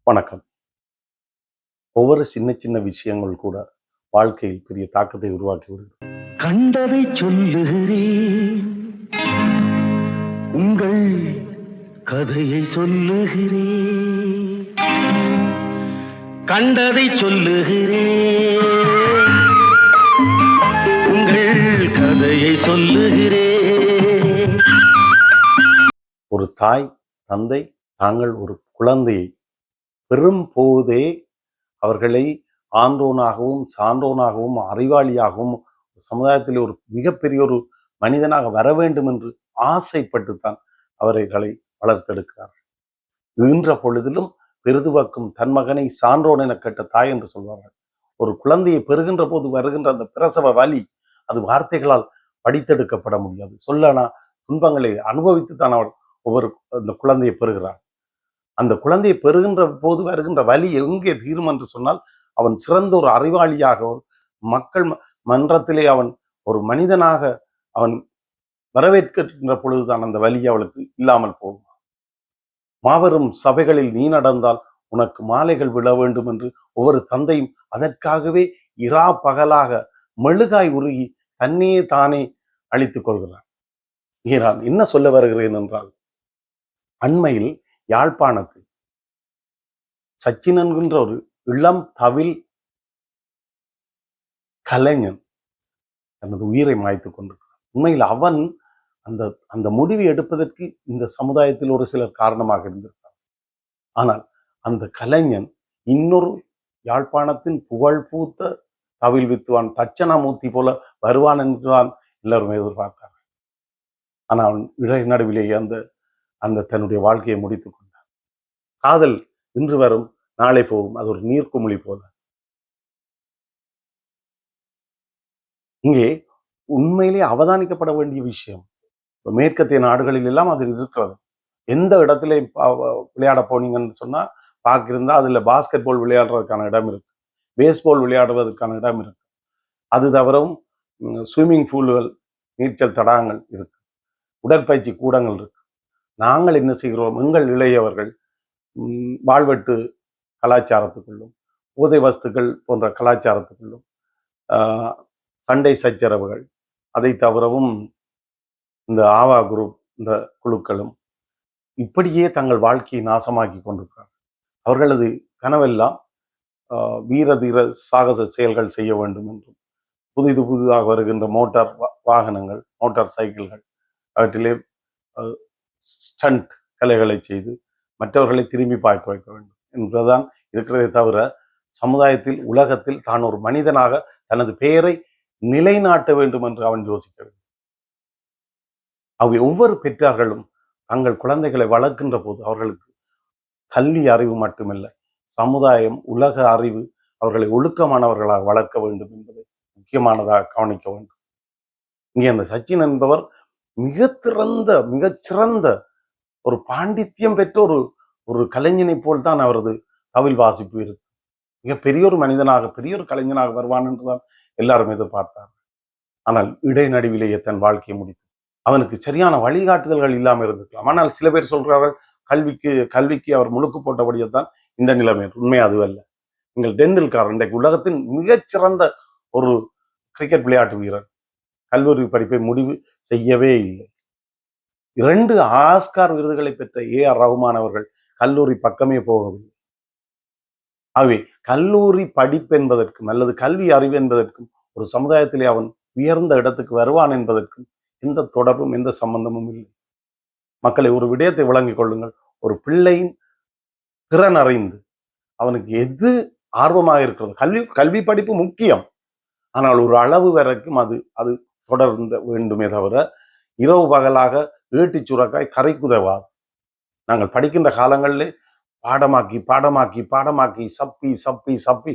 வணக்கம். ஒவ்வொரு சின்ன சின்ன விஷயங்கள் கூட வாழ்க்கையில் பெரிய தாக்கத்தை உருவாக்கி விடுகிறது. கண்டதை சொல்லுகிறேன், உங்கள் கதையை சொல்லுகிறேன். கண்டதை சொல்லுகிறேன், உங்கள் கதையை சொல்லுகிறேன். ஒரு தாய் தந்தை தாங்கள் ஒரு குழந்தையை பெறும் போதே அவர்களை ஆன்றோனாகவும் சான்றோனாகவும் அறிவாளியாகவும் சமுதாயத்தில் ஒரு மிகப்பெரிய ஒரு மனிதனாக வர வேண்டும் என்று ஆசைப்பட்டுத்தான் அவர்களை வளர்த்தெடுக்கிறார்கள். ஈன்ற பொழுதிலும் பெரிதுவக்கும் தன் மகனை சான்றோன் என கேட்ட தாய் என்று சொல்வார்கள். ஒரு குழந்தையை பெறுகின்ற போது வருகின்ற அந்த பிரசவ வலி அது வார்த்தைகளால் படித்தெடுக்கப்பட முடியாது. சொல்லனா துன்பங்களை அனுபவித்து தான் அவள் ஒவ்வொரு அந்த குழந்தையை பெறுகிறார். அந்த குழந்தையை பெறுகின்ற போது வருகின்ற வலி எங்கே தீரும் என்று சொன்னால் அவன் சிறந்த ஒரு அறிவாளியாக மக்கள் மன்றத்திலே அவன் ஒரு மனிதனாக அவன் வரவேற்கின்ற பொழுதுதான் அந்த வலி அவளுக்கு இல்லாமல் போகும். மாபெரும் சபைகளில் நீ நடந்தால் உனக்கு மாலைகள் விழ வேண்டும் என்று ஒவ்வொரு தந்தையும் அதற்காகவே இரா பகலாக மெழுகாய் உருகி தன்னையே தானே அழித்துக் கொள்கிறான். நான் என்ன சொல்ல வருகிறேன் என்றால், அண்மையில் யாழ்ப்பாணத்தில் சச்சின் என்கின்ற ஒரு இளம் தவில் கலைஞன் தனது உயிரை மாய்த்துக் கொண்டிருக்கிறான். உண்மையில் அவன் அந்த அந்த முடிவை எடுப்பதற்கு இந்த சமுதாயத்தில் ஒரு சிலர் காரணமாக இருந்திருக்கிறார். ஆனால் அந்த கலைஞன் இன்னொரு யாழ்ப்பாணத்தின் புகழ் பூத்த தவில் வித்துவான் தட்சணாமூர்த்தி போல வருவான் என்றுதான் எல்லாரும் எதிர்பார்த்தார். ஆனால் அவன் இடைய நடுவிலேயே அந்த அந்த தன்னுடைய வாழ்க்கையை முடித்துக் கொண்டான். காதல் இன்று வரும் நாளை போகும், அது ஒரு நீர்க்குமிழி போல. இங்கே உண்மையிலே அவதானிக்கப்பட வேண்டிய விஷயம், மேற்கத்திய நாடுகளில் எல்லாம் அது இருக்கிறது. எந்த இடத்துல விளையாட போனீங்கன்னு சொன்னா பார்க்கிருந்தா அதுல பாஸ்கெட் பால் விளையாடுறதுக்கான இடம் இருக்கு, பேஸ்பால் விளையாடுவதற்கான இடம் இருக்கு. அது தவிரவும் ஸ்விம்மிங் பூல்கள், நீச்சல் தடாகங்கள் இருக்கு, உடற்பயிற்சி கூடங்கள் இருக்கு. நாங்கள் என்ன செய்கிறோம், எங்கள் இளையவர்கள் வாழ்வெட்டு கலாச்சாரத்துக்குள்ளும் போதை வஸ்துக்கள் போன்ற கலாச்சாரத்துக்குள்ளும் சண்டை சச்சரவுகள், அதை தவிரவும் இந்த ஆவா குரூப் இந்த குழுக்களும் இப்படியே தங்கள் வாழ்க்கையை நாசமாக்கி கொண்டிருக்கிறார். அவர்களது கனவெல்லாம் வீர தீர சாகச செயல்கள் செய்ய வேண்டும் என்றும் புதிதாக வருகின்ற மோட்டார் வாகனங்கள், மோட்டார் சைக்கிள்கள், அவற்றிலே ஸ்டண்ட் கலைகளை செய்து மற்றவர்களை திரும்பி பார்க்க வைக்க வேண்டும் என்பதுதான் இருக்கிறதே தவிர, சமுதாயத்தில் உலகத்தில் தான் ஒரு மனிதனாக தனது பெயரை நிலைநாட்ட வேண்டும் என்று அவன் யோசிக்க வேண்டும். அவை ஒவ்வொரு பெற்றார்களும் தங்கள் குழந்தைகளை வளர்க்கின்ற போது அவர்களுக்கு கல்வி அறிவு மட்டுமில்லை, சமுதாயம் உலக அறிவு, அவர்களை ஒழுக்கமானவர்களாக வளர்க்க வேண்டும் என்பதை முக்கியமானதாக கவனிக்க வேண்டும். இங்கே அந்த சச்சின் என்பவர் மிகச்சிறந்த ஒரு பாண்டித்யம் பெற்ற ஒரு கலைஞனை போல்தான் அவரது தவில் வாசிப்பு இருக்கு. மிக பெரிய ஒரு மனிதனாக, பெரிய ஒரு கலைஞனாக வருவான் என்றுதான் எல்லாரும் எதிர்பார்த்தார். ஆனால் இடைநடுவிலேயே தன் வாழ்க்கையை முடித்து, அவனுக்கு சரியான வழிகாட்டுதல்கள் இல்லாமல் இருந்திருக்கலாம். ஆனால் சில பேர் சொல்றார்கள் கல்விக்கு அவர் முழுக்கு போட்டபடியே தான் இந்த நிலைமை. உண்மை அதுவல்ல. நீங்கள் டெண்டுல்கர் இன்றைக்கு உலகத்தின் மிகச்சிறந்த ஒரு கிரிக்கெட் விளையாட்டு வீரர், கல்லூரி படிப்பை முடிவு செய்யவே இல்லை. 2 ஆஸ்கார் விருதுகளை பெற்ற AR ரஹ்மான் அவர்கள் கல்லூரி பக்கமே போகவில்லை. ஆகவே கல்லூரி படிப்பு என்பதற்கும் அல்லது கல்வி அறிவு என்பதற்கும் ஒரு சமுதாயத்திலே அவன் உயர்ந்த இடத்துக்கு வருவான் என்பதற்கும் எந்த தொடர்பும் எந்த சம்பந்தமும் இல்லை. மக்களை ஒரு விடயத்தை விளங்கிக் கொள்ளுங்கள். ஒரு பிள்ளையின் திறன் அறிந்து அவனுக்கு எது ஆர்வமாக இருக்கிறது, கல்வி படிப்பு முக்கியம். ஆனால் ஒரு அளவு வரைக்கும் அது தொடர்ந்த வேண்டுமே தவிர இரவு பகலாக ஈட்டி சுரக்காய் கரைக்குதவாது. நாங்கள் படிக்கின்ற காலங்களிலே பாடமாக்கி சப்பி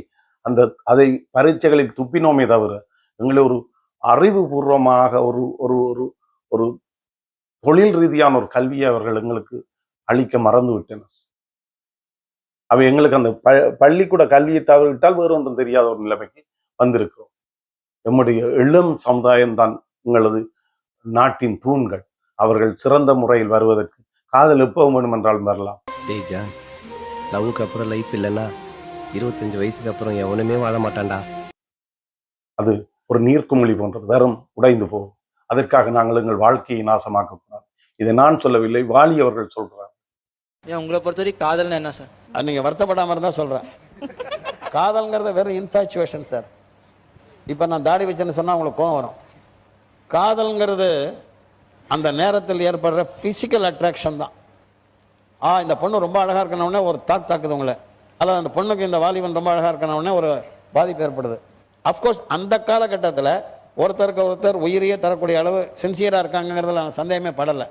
அதை பரீட்சைகளில் துப்பினோமே தவிர எங்களை ஒரு அறிவுபூர்வமாக ஒரு தொழில் ரீதியான ஒரு கல்வியை அவர்கள் எங்களுக்கு அளிக்க மறந்து விட்டனர். அவை எங்களுக்கு அந்த பள்ளிக்கூட கல்வியை தவிர்த்தால் வேறு ஒன்றும் தெரியாத ஒரு நிலைமைக்கு வந்திருக்கிறோம். நம்முடைய இளம் சமுதாயம் தான் எங்களது நாட்டின் தூண்கள். அவர்கள் சிறந்த முறையில் வருவதற்கு காதல் எப்பவும் வேணும் என்றாலும் வரலாம். லவ்வுக்கு அப்புறம் லைஃப் இல்லைன்னா 25 வயசுக்கு அப்புறம் எவனுமே வாழ மாட்டான்டா. அது ஒரு நீர்க்குமிழி போன்றது, வெறும் உடைந்து போகும். அதற்காக நாங்கள் எங்கள் வாழ்க்கையை நாசமாக்கக்கூடாது. இதை நான் சொல்லவில்லை, வாலி அவர்கள் சொல்றார். ஏன் உங்களை பொறுத்த வரைக்கும் காதல்னா என்ன சார்? அது நீங்கள் வருத்தப்படாமல் இருந்தால் சொல்கிறேன். காதல்ங்கிறத வெறும் இன்ஃபேச்சுவேஷன் சார். இப்போ நான் தாடி வச்சேன்னு சொன்னால் உங்களுக்கு கோவம் வரும். காதல்ங்கிறது அந்த நேரத்தில் ஏற்படுற ஃபிசிக்கல் அட்ராக்ஷன் தான். இந்த பொண்ணு ரொம்ப அழகாக இருக்கணுன்னே ஒரு தாக்குது உங்களை, அல்லது அந்த பொண்ணுக்கு இந்த வாலிபன் ரொம்ப அழகாக இருக்கணுன்னே ஒரு பாதிப்பு ஏற்படுது. அஃப்கோர்ஸ் அந்த காலகட்டத்தில் ஒருத்தருக்கு ஒருத்தர் உயிரையே தரக்கூடிய அளவு சின்சியராக இருக்காங்கிறதுல நான் சந்தேகமே படலை.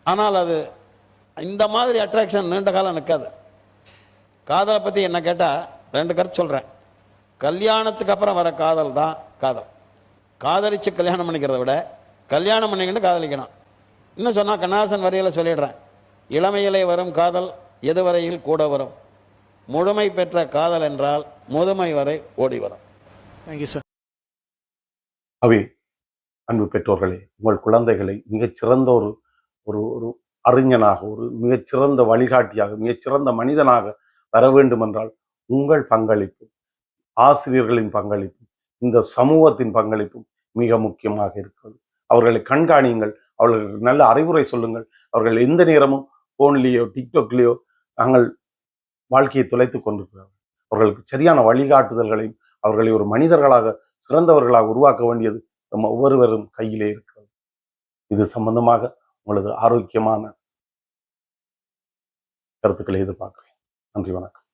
ஆனால் அது இந்த மாதிரி அட்ராக்ஷன் நீண்ட காலம் நிற்காது. காதலை பற்றி என்ன கேட்டால் 2 கருத்து சொல்கிறேன். கல்யாணத்துக்கு அப்புறம் வர காதல் தான் காதல். காதலிச்சு கல்யாணம் பண்ணிக்கிறத விட கல்யாணம் பண்ணிக்கிட்டு காதலிக்கணும். இன்னும் சொன்னால் கண்ணாசன் வரியில் சொல்லிடுறேன், இளமையிலே வரும் காதல் எதுவரையில் கூட வரும், முழுமை பெற்ற காதல் என்றால் முதுமை வரை ஓடி வரும். Thank you sir. அவை அன்பு பெற்றோர்களே, உங்கள் குழந்தைகளை மிகச்சிறந்த ஒரு ஒரு ஒரு அறிஞனாக, ஒரு மிகச்சிறந்த வழிகாட்டியாக, மிகச்சிறந்த மனிதனாக வர வேண்டும் என்றால் உங்கள் பங்களிப்பு, ஆசிரியர்களின் பங்களிப்பு, இந்த சமூகத்தின் பங்களிப்பும் மிக முக்கியமாக இருக்கிறது. அவர்களை கண்காணியுங்கள், அவர்களுக்கு நல்ல அறிவுரை சொல்லுங்கள். அவர்கள் எந்த நேரமும் போன்லேயோ டிக்டாக்லேயோ நாங்கள் வாழ்க்கையை தொலைத்துக் கொண்டிருக்கிறார்கள். அவர்களுக்கு சரியான வழிகாட்டுதல்களையும் அவர்களை ஒரு மனிதர்களாக சிறந்தவர்களாக உருவாக்க வேண்டியது நம்ம ஒவ்வொருவரும் கையிலே இருக்கிறது. இது சம்பந்தமாக உங்களது ஆரோக்கியமான கருத்துக்களை எதிர்பார்க்கிறேன். நன்றி, வணக்கம்.